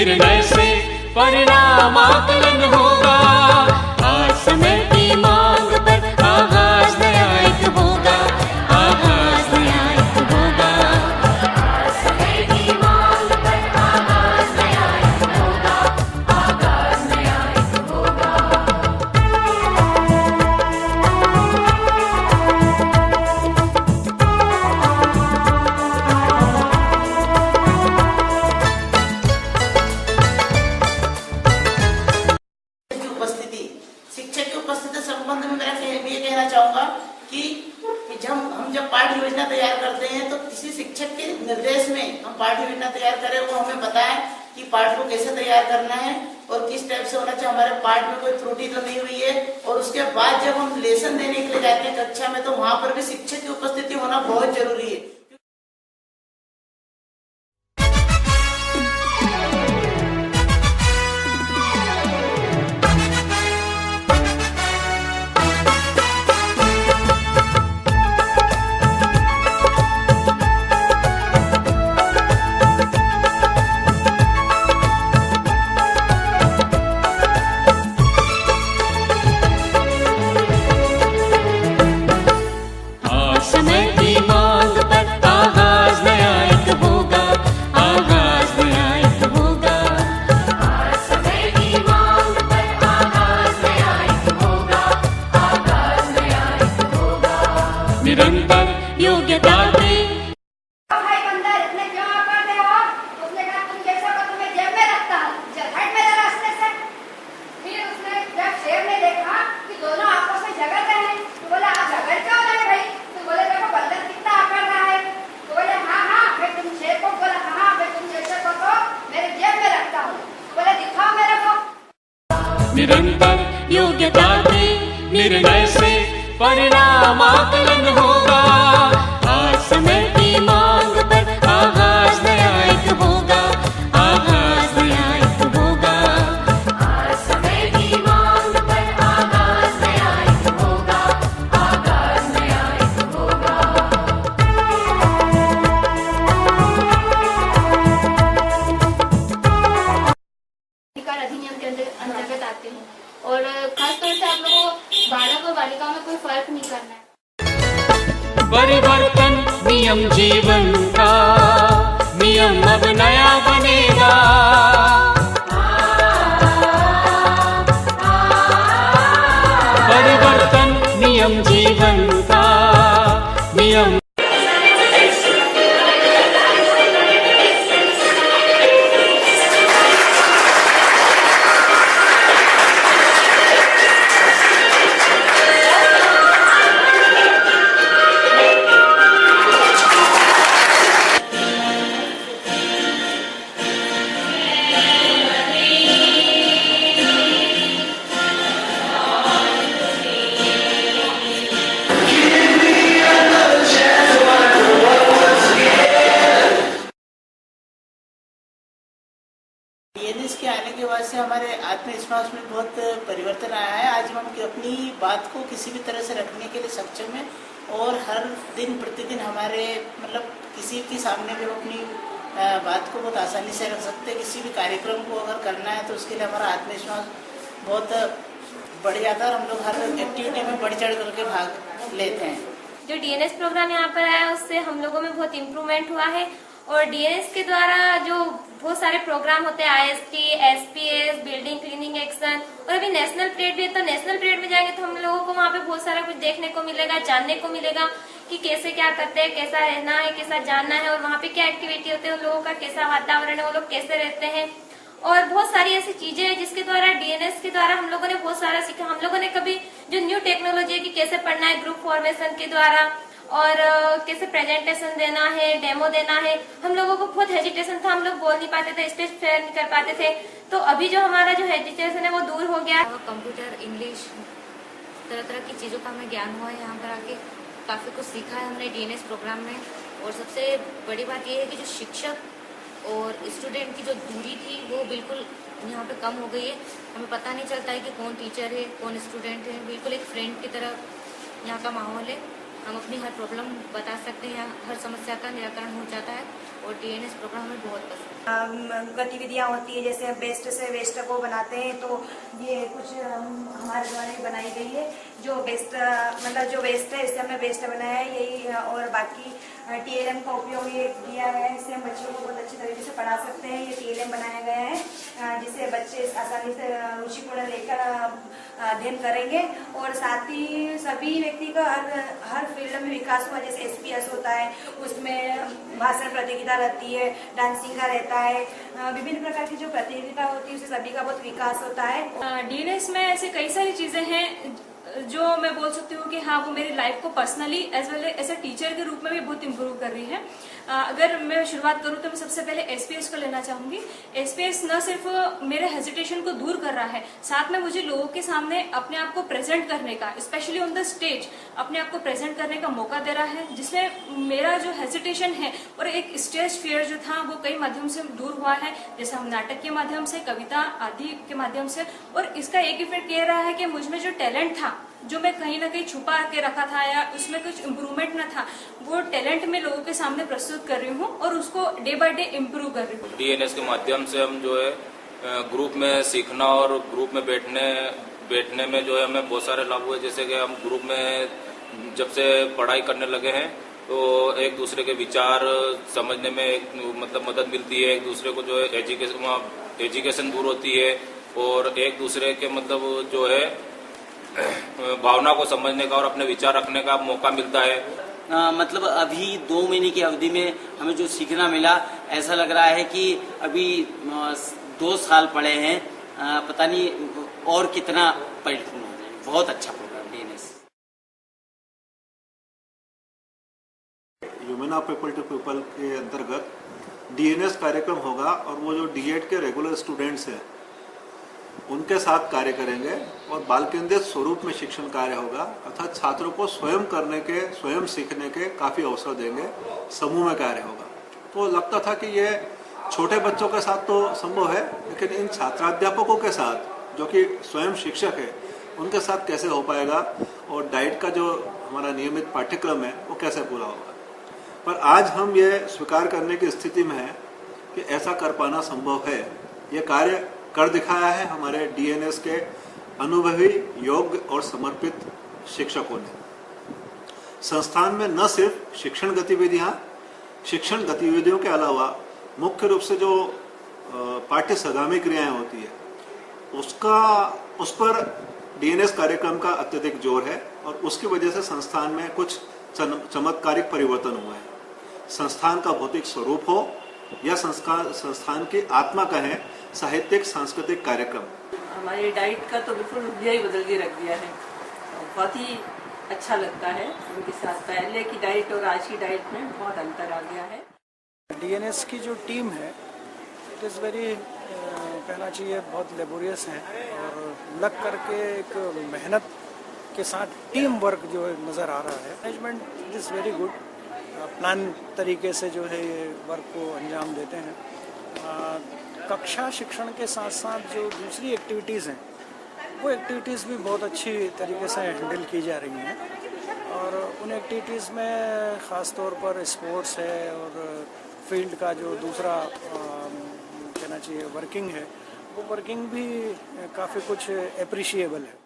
निर्णय से परिणाम आकलन होगा। आज समय की मांग पर आगाज नया एक होगा, आगाज नया एक होगा। आज समय की मांग पर आगाज नया एक होगा, आगाज नया एक होगा। शिक्षक की उपस्थिति संबंध में मेरा ये कहना चाहूंगा कि जब पाठ्य योजना तैयार करते हैं तो किसी शिक्षक के निर्देश में हम पाठ्य योजना तैयार करें, वो हमें बताएं कि पाठ को कैसे तैयार करना है और किस टाइप से होना चाहिए, हमारे पाठ में कोई त्रुटि तो नहीं हुई है। और उसके बाद जब हम लेसन देने के लिए जाते हैं कक्षा में, तो वहां पर भी शिक्षक की उपस्थिति होना बहुत जरूरी है। समय की मांग पर आगाज नया एक होगा, आगाज नया एक होगा। आज समय की मांग पर आगाज नया एक होगा, आगाज नया एक होगा। निरंतर योग्यता के भाई बंदर इतने क्यों आकर हो? उसने कहा तुम जैसा को तुम्हें जेब में रखता हूँ, चल हट मेरे रास्ते से। फिर उसने जब शेर ने देखा कि दोनों आपस में झगड़ रहे हैं, तो बोला आप झगड़ क्यों रहे भाई? तो बोले देखो बंदर कितना आकर रहा है। तो बोले हाँ हाँ मैं तुम शेर को, बोला हाँ मैं तुम जैसे को तो मेरे जेब में रखता हूँ। बोले दिखाओ मेरे को। निरंतर योग्यता के निर्णय से परिणाम आकलन होगा। आज समय की मांग पर आगाज नया एक होगा, आगाज नया एक होगा। आज समय की मांग पर आगाज नया एक होगा, आगाज नया एक होगा। अधिकार अधिनियम के अंतर्गत आते हैं और खासतौर से आप लोगों को बालक और बालिकाओं में कोई फर्क नहीं करना है। परिवर्तन नियम जीवन का, नियम अब नया बनेगा। परिवर्तन नियम जीवन का, नियम डीएनएस के आने के बाद से हमारे आत्मविश्वास में बहुत परिवर्तन आया है। आज हम अपनी बात को किसी भी तरह से रखने के लिए सक्षम हैं और हर दिन प्रतिदिन हमारे किसी के सामने भी हम अपनी बात को बहुत आसानी से रख सकते हैं। किसी भी कार्यक्रम को अगर करना है तो उसके लिए हमारा आत्मविश्वास बहुत बढ़ जाता है और हम लोग हर एक्टिविटी में बढ़ चढ़ करके भाग लेते हैं। जो डीएनएस प्रोग्राम यहाँ पर आया उससे हम लोगों में बहुत इम्प्रूवमेंट हुआ है और डीएनएस के द्वारा जो बहुत सारे प्रोग्राम होते हैं IST, SPS, building cleaning action और अभी नेशनल परेड भी है, तो नेशनल परेड में जाएंगे तो हम लोगों को वहाँ पे बहुत सारा कुछ देखने को मिलेगा, जानने को मिलेगा कि कैसे क्या करते हैं, कैसा रहना है, कैसा जानना है और वहाँ पे क्या एक्टिविटी होती है, उन लोगों का कैसा वातावरण है, वो लोग कैसे रहते हैं और बहुत सारी ऐसी चीजें हैं जिसके द्वारा डीएनएस के द्वारा हम लोगों ने बहुत सारा सीखा। हम लोगों ने कभी जो न्यू टेक्नोलॉजी है कि कैसे पढ़ना है ग्रुप फॉर्मेशन के द्वारा और कैसे प्रेजेंटेशन देना है, डेमो देना है, हम लोगों को बहुत हेजिटेशन था, हम लोग बोल नहीं पाते थे, स्टेज फेयर नहीं कर पाते थे। तो अभी जो हमारा जो हेजिटेशन है वो दूर हो गया। कंप्यूटर, इंग्लिश, तरह तरह की चीज़ों का हमें ज्ञान हुआ है। यहाँ पर आके काफ़ी कुछ सीखा है हमने डीएनएस प्रोग्राम में। और सबसे बड़ी बात यह है कि जो शिक्षक और स्टूडेंट की जो दूरी थी वो बिल्कुल यहाँ पे कम हो गई है। हमें पता नहीं चलता है कि कौन टीचर है, कौन स्टूडेंट है, बिल्कुल एक फ्रेंड की तरह यहाँ का माहौल है। हम अपनी हर प्रॉब्लम बता सकते हैं, हर समस्या का निराकरण हो जाता है और डीएनएस प्रोग्राम हमें बहुत पसंद है। गतिविधियाँ होती है, जैसे बेस्ट से वेस्ट को बनाते हैं, तो ये कुछ हमारे द्वारा बनाई गई है। जो बेस्ट मतलब जो वेस्ट है इससे हमने बेस्ट बनाया है यही, और बाकी TLM का उपयोग ये किया गया है। इससे हम बच्चों को बहुत अच्छी तरीके से पढ़ा सकते हैं। ये TLM बनाया गया है जिससे बच्चे आसानी से रुचिपूर्ण लेकर अध्ययन करेंगे, और साथ ही सभी व्यक्ति का हर फील्ड में विकास हुआ। जैसे SPS होता है, उसमें भाषण प्रतियोगिता रहती है, डांसिंग का रहता है, विभिन्न प्रकार की जो प्रतियोगिता होती है उससे सभी का बहुत विकास होता है। डीएनएस में ऐसे कई सारी चीजें हैं जो मैं बोल सकती हूँ कि हाँ वो मेरी लाइफ को personally as well as a teacher के रूप में भी बहुत इम्प्रूव कर रही है। अगर मैं शुरुआत करूँ तो मैं सबसे पहले SPS को लेना चाहूंगी। SPS न सिर्फ मेरे हेजिटेशन को दूर कर रहा है, साथ में मुझे लोगों के सामने अपने आप को प्रेजेंट करने का, स्पेशली ऑन द स्टेज अपने आप को प्रेजेंट करने का मौका दे रहा है, जिसमें मेरा जो हेजिटेशन है और एक स्टेज फियर जो था वो कई माध्यम से दूर हुआ है, जैसे हम नाटक के माध्यम से, कविता आदि के माध्यम से। और इसका एक इफेक्ट ये रहा है कि मुझ में जो टैलेंट था, जो मैं कहीं ना कहीं छुपा के रखा था या उसमें कुछ इम्प्रूवमेंट न था, वो टैलेंट मैं लोगों के सामने प्रस्तुत कर रही हूँ और उसको डे बाय डे इम्प्रूव कर रही हूँ। डीएनएस के माध्यम से हम जो है ग्रुप में सीखना और ग्रुप में बैठने में जो है हमें बहुत सारे लाभ हुए। जैसे कि हम ग्रुप में जब से पढ़ाई करने लगे हैं तो एक दूसरे के विचार समझने में मतलब मदद मिलती है। एक दूसरे को जो है एजुकेशन दूर होती है और एक दूसरे के मतलब जो है भावना को समझने का और अपने विचार रखने का मौका मिलता है। मतलब अभी 2 महीने की अवधि में हमें जो सीखना मिला, ऐसा लग रहा है कि अभी 2 साल पढ़े हैं, पता नहीं और कितना परिपूर्ण हो जाए। बहुत अच्छा प्रोग्राम डीएनएस। ह्यूमना पीपल टू पीपल के अंतर्गत डीएनएस कार्यक्रम होगा और वो जो D.ED के रेगुलर स्टूडेंट्स हैं उनके साथ कार्य करेंगे और बाल केंद्रित स्वरूप में शिक्षण कार्य होगा, अर्थात छात्रों को स्वयं करने के, स्वयं सीखने के काफ़ी अवसर देंगे। समूह में कार्य होगा। तो लगता था कि ये छोटे बच्चों के साथ तो संभव है, लेकिन इन छात्राध्यापकों के साथ जो कि स्वयं शिक्षक है उनके साथ कैसे हो पाएगा, और डाइट का जो हमारा नियमित पाठ्यक्रम है वो कैसे पूरा होगा। पर आज हम ये स्वीकार करने की स्थिति में है कि ऐसा कर पाना संभव है। ये कार्य कर दिखाया है हमारे डीएनएस के अनुभवी, योग्य और समर्पित शिक्षकों ने। संस्थान में न सिर्फ शिक्षण गतिविधियों के अलावा मुख्य रूप से जो पाठ्य सगामी क्रियाएं होती है उस पर डीएनएस कार्यक्रम का अत्यधिक जोर है और उसकी वजह से संस्थान में कुछ चमत्कारिक परिवर्तन हुए हैं। संस्थान का भौतिक स्वरूप हो या संस्थान की आत्मा कहें, साहित्यिक सांस्कृतिक कार्यक्रम, हमारी डाइट का तो बिल्कुल ही बदल के रख दिया है। बहुत ही अच्छा लगता है उनके साथ। पहले की डाइट और आज की डाइट में बहुत अंतर आ गया है। डीएनएस की जो टीम है इट इज़ वेरी कहना चाहिए बहुत लेबोरियस है और लग करके एक मेहनत के साथ टीम वर्क जो नज़र आ रहा है। Management it is very good, plan तरीके से जो है ये वर्क को अंजाम देते हैं। कक्षा शिक्षण के साथ साथ जो दूसरी एक्टिविटीज़ हैं वो एक्टिविटीज़ भी बहुत अच्छी तरीके से हैंडल की जा रही हैं और उन एक्टिविटीज़ में ख़ास तौर पर स्पोर्ट्स है और फील्ड का जो दूसरा कहना चाहिए वर्किंग है, वो वर्किंग भी काफ़ी कुछ अप्रिशिएबल है।